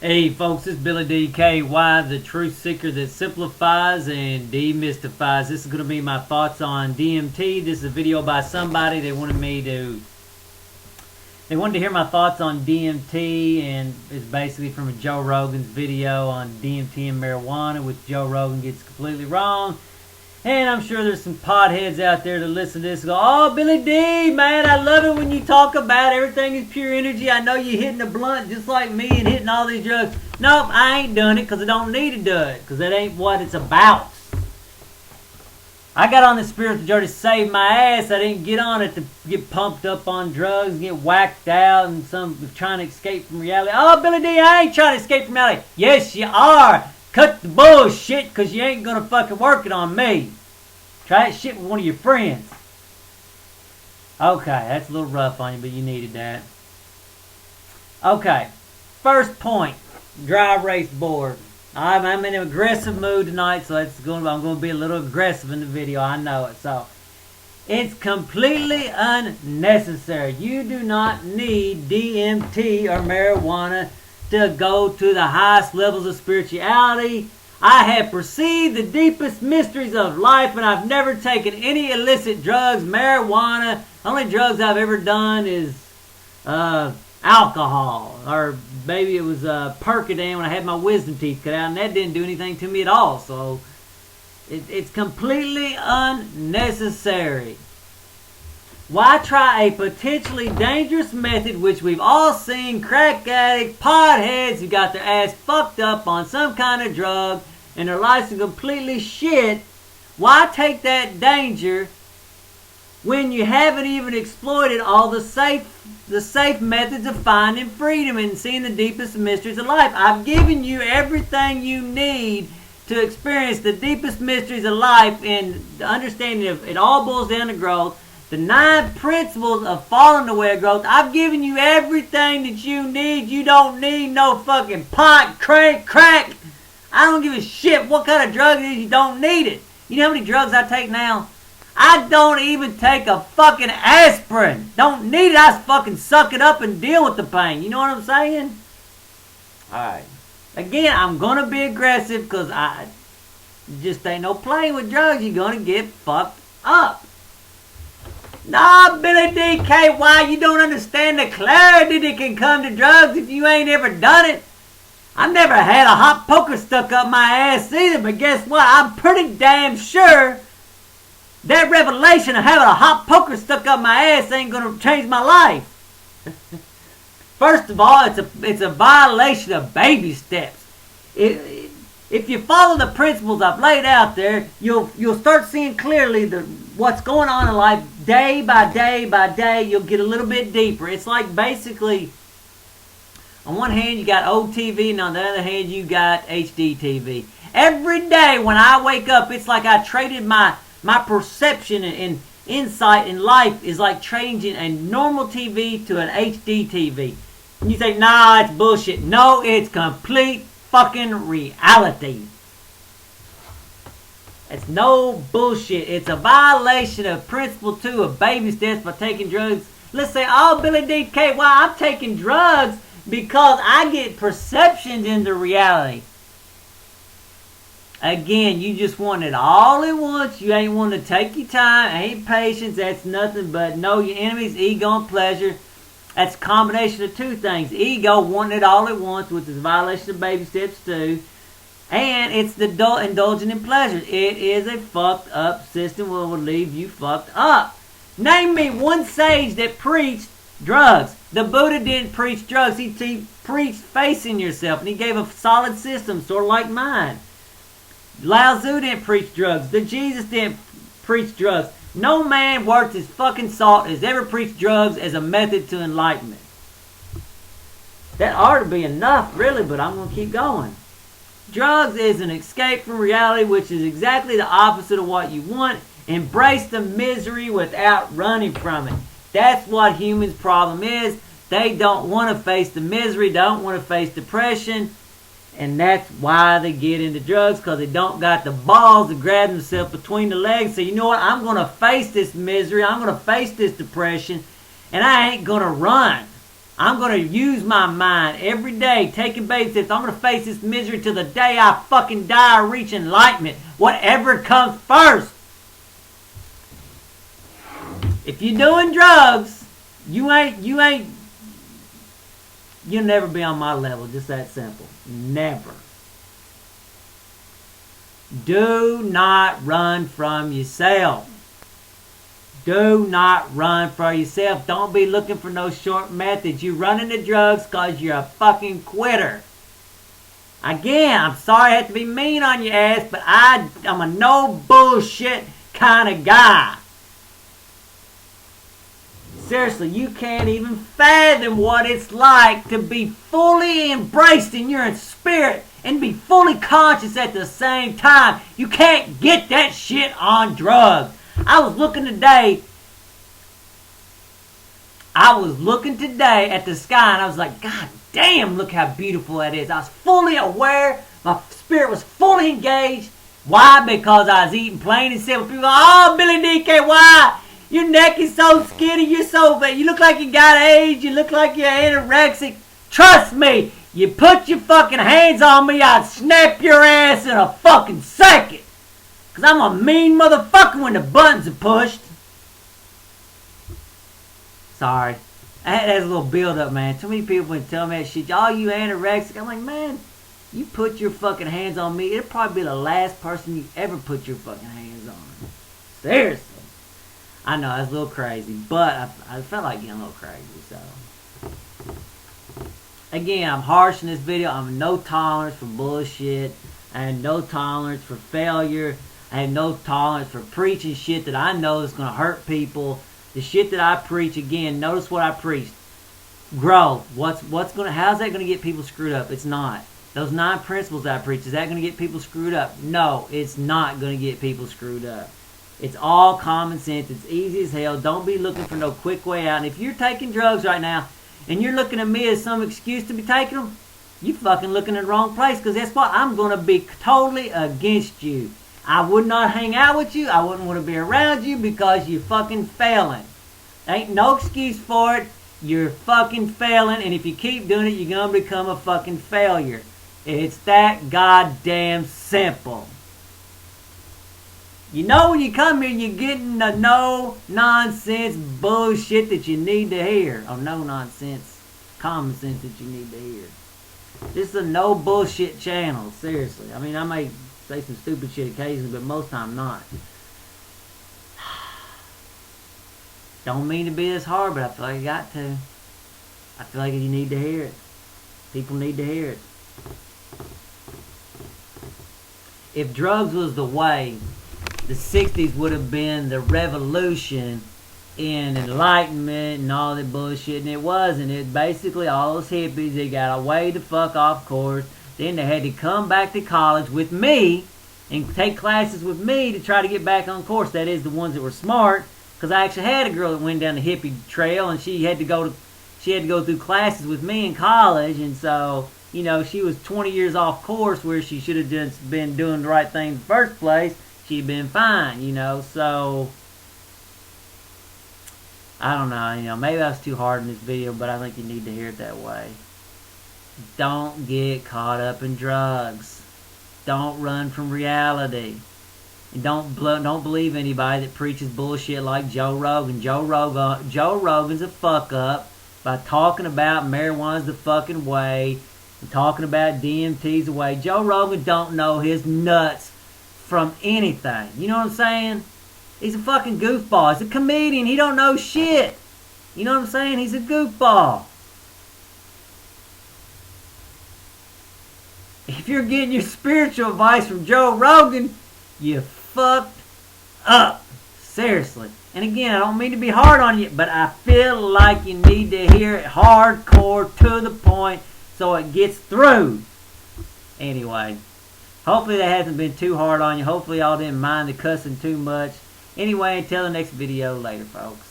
Hey folks, it's Billy DKY, the truth seeker that simplifies and demystifies. This is going to be my thoughts on DMT. This is a video by somebody. They wanted to hear my thoughts on DMT, and it's basically from a Joe Rogan's video on DMT and marijuana, which Joe Rogan gets completely wrong. And I'm sure there's some potheads out there that listen to this and go, "Oh, Billy D, man, I love it when you talk about everything is pure energy. I know you're hitting a blunt just like me and hitting all these drugs." Nope, I ain't doing it because I don't need to do it, because that ain't what it's about. I got on the spiritual journey to save my ass. I didn't get on it to get pumped up on drugs and get whacked out and some trying to escape from reality. "Oh, Billy D, I ain't trying to escape from reality." Yes, you are. Cut the bullshit, because you ain't going to fucking work it on me. Try that shit with one of your friends. Okay, that's a little rough on you, but you needed that. Okay, first point. Dry erase board. I'm in an aggressive mood tonight, so I'm going to be a little aggressive in the video. I know it. So, it's completely unnecessary. You do not need DMT or marijuana to go to the highest levels of spirituality. I have perceived the deepest mysteries of life, and I've never taken any illicit drugs, marijuana. The only drugs I've ever done is alcohol, or maybe it was Percodan when I had my wisdom teeth cut out, and that didn't do anything to me at all. So it's completely unnecessary. Why try a potentially dangerous method which we've all seen crack addicts, potheads who got their ass fucked up on some kind of drug and their lives are completely shit? Why take that danger when you haven't even exploited all the safe methods of finding freedom and seeing the deepest mysteries of life? I've given you everything you need to experience the deepest mysteries of life, and the understanding of it all boils down to growth. The 9 principles of falling away of growth. I've given you everything that you need. You don't need no fucking pot, crack. I don't give a shit what kind of drug it is. You don't need it. You know how many drugs I take now? I don't even take a fucking aspirin. Don't need it. I just fucking suck it up and deal with the pain. You know what I'm saying? Alright. Again, I'm going to be aggressive because I just ain't no playing with drugs. You're going to get fucked up. Nah, Billy DKY, you don't understand the clarity that can come to drugs if you ain't ever done it. I never had a hot poker stuck up my ass either, but guess what? I'm pretty damn sure that revelation of having a hot poker stuck up my ass ain't going to change my life. First of all, it's a violation of baby steps. If you follow the principles I've laid out there, you'll start seeing clearly what's going on in life day by day by day. You'll get a little bit deeper. It's like basically, on one hand you got old TV, and on the other hand you got HD TV. Every day when I wake up, it's like I traded my perception and insight in life is like changing a normal TV to an HD TV. And you say, "Nah, it's bullshit." No, it's complete fucking reality. It's no bullshit. It's a violation of principle 2 of baby steps by taking drugs. Let's say, "Oh, Billy DK, I'm taking drugs because I get perceptions into reality." Again, you just want it all at once. You ain't want to take your time, ain't patience. That's nothing but know your enemies, ego and pleasure. That's a combination of 2 things. Ego, wanting it all at once, which is a violation of baby steps 2. And it's the indulging in pleasure. It is a fucked up system that will leave you fucked up. Name me one sage that preached drugs. The Buddha didn't preach drugs. He preached facing yourself, and he gave a solid system, sort of like mine. Lao Tzu didn't preach drugs. The Jesus didn't preach drugs. No man worth his fucking salt has ever preached drugs as a method to enlightenment. That ought to be enough, really, but I'm going to keep going. Drugs is an escape from reality, which is exactly the opposite of what you want. Embrace the misery without running from it. That's what humans' problem is. They don't want to face the misery, don't want to face depression. And that's why they get into drugs, because they don't got the balls to grab themselves between the legs. So you know what? I'm going to face this misery. I'm going to face this depression. And I ain't going to run. I'm going to use my mind every day, taking baby steps. I'm going to face this misery till the day I fucking die or reach enlightenment. Whatever comes first. If you're doing drugs, you'll never be on my level. Just that simple. Never. Do not run from yourself. Do not run for yourself. Don't be looking for no short methods. You run into drugs because you're a fucking quitter. Again, I'm sorry I have to be mean on your ass, but I'm a no bullshit kind of guy. Seriously, you can't even fathom what it's like to be fully embraced in your spirit and be fully conscious at the same time. You can't get that shit on drugs. I was looking today at the sky and I was like, God damn, look how beautiful that is. I was fully aware. My spirit was fully engaged. Why? Because I was eating plain and simple. People go, oh, Billy DK, why? Your neck is so skinny. You're so bad. You look like you got AIDS. You look like you're anorexic. Trust me. You put your fucking hands on me, I'd snap your ass in a fucking second. Because I'm a mean motherfucker when the buttons are pushed. Sorry. That has a little build up, man. Too many people been telling me that shit. Oh, you anorexic. I'm like, man, you put your fucking hands on me, it'll probably be the last person you ever put your fucking hands on. Seriously. I know, that's a little crazy. But I felt like getting a little crazy, so. Again, I'm harsh in this video. I'm no tolerance for bullshit. I have no tolerance for failure. I have no tolerance for preaching shit that I know is going to hurt people. The shit that I preach, again, notice what I preached. Grow. How's that going to get people screwed up? It's not. Those 9 principles I preach, is that going to get people screwed up? No, it's not going to get people screwed up. It's all common sense. It's easy as hell. Don't be looking for no quick way out. And if you're taking drugs right now, and you're looking at me as some excuse to be taking them, you fucking looking in the wrong place. Because that's what I'm going to be totally against you. I would not hang out with you. I wouldn't want to be around you because you're fucking failing. Ain't no excuse for it. You're fucking failing. And if you keep doing it, you're going to become a fucking failure. It's that goddamn simple. You know when you come here, you're getting the no-nonsense bullshit that you need to hear. Or no-nonsense, common sense that you need to hear. This is a no-bullshit channel, seriously. I mean, I may say some stupid shit occasionally, but most time not. Don't mean to be this hard, but I feel like I got to. I feel like you need to hear it. People need to hear it. If drugs was the way, the 60s would have been the revolution in enlightenment and all that bullshit, and it wasn't. It basically all those hippies, they got away the fuck off course. Then they had to come back to college with me and take classes with me to try to get back on course. That is, the ones that were smart, because I actually had a girl that went down the hippie trail, and she had to go through classes with me in college, and so, you know, she was 20 years off course where she should have just been doing the right thing in the first place. She'd been fine, you know, so I don't know, you know, maybe I was too hard in this video, but I think you need to hear it that way. Don't get caught up in drugs. Don't run from reality. And don't believe anybody that preaches bullshit like Joe Rogan. Joe Rogan's a fuck up by talking about marijuana's the fucking way and talking about DMT's the way. Joe Rogan don't know his nuts from anything. You know what I'm saying? He's a fucking goofball. He's a comedian. He don't know shit. You know what I'm saying? He's a goofball. If you're getting your spiritual advice from Joe Rogan, you fucked up. Seriously. And again, I don't mean to be hard on you, but I feel like you need to hear it hardcore to the point so it gets through. Anyway. Hopefully that hasn't been too hard on you. Hopefully y'all didn't mind the cussing too much. Anyway, until the next video, later folks.